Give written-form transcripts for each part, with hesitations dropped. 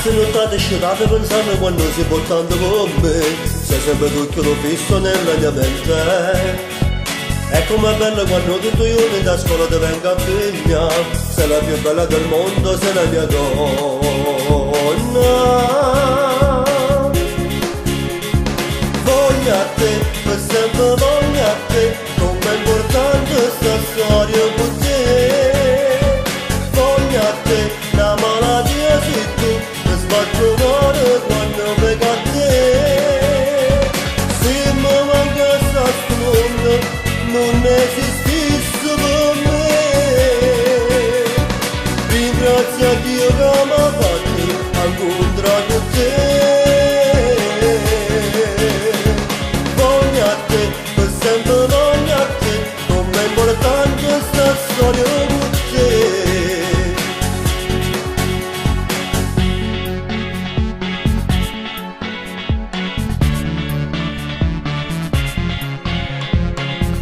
Se non state sciolate pensando quando si portando con me, sei sempre tutto lo fisso nella mia mente. E com'è bello quando tutto io da scuola ti vengo a pigliare, sei la più bella del mondo, sei la mia donna. Voglio a te, per sempre voglio a te, com'è importante sta storia per te. Voglio a te, la malattia sei tu, mi sbatto cuore quando vengo a te. Se mi manca sta mondo, non esistisse per me. Ringrazio a Dio che mi ha fatto incontrare te. Voglio a te, per sempre voglio a te, com'è importante sta storia per te.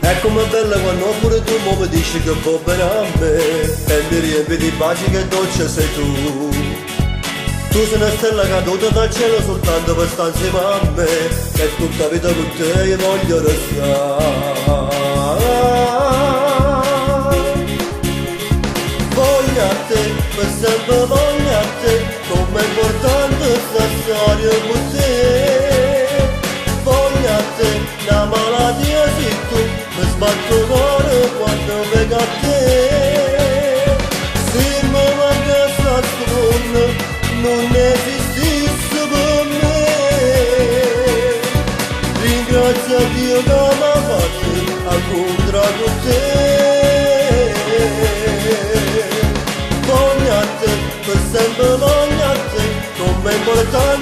E com'è bella quando pure tu mi dici che va bene a me e mi riempi di baci che dolce sei tu. Tu sei una stella caduta dal cielo soltanto per stare insieme a me e tutta vita con te io voglio restare. Voglio a te, per sempre voglio a te, com'è importante sta storia per te. Voglio a te, la malattia sei tu, mi sbatto cuore quando vengo a te. Se mi manca sta mondo, non esistisse per me. Ringrazio a Dio che mi ha fatto incontrare te. Voglio a te, per sempre voglio a te, com'è importante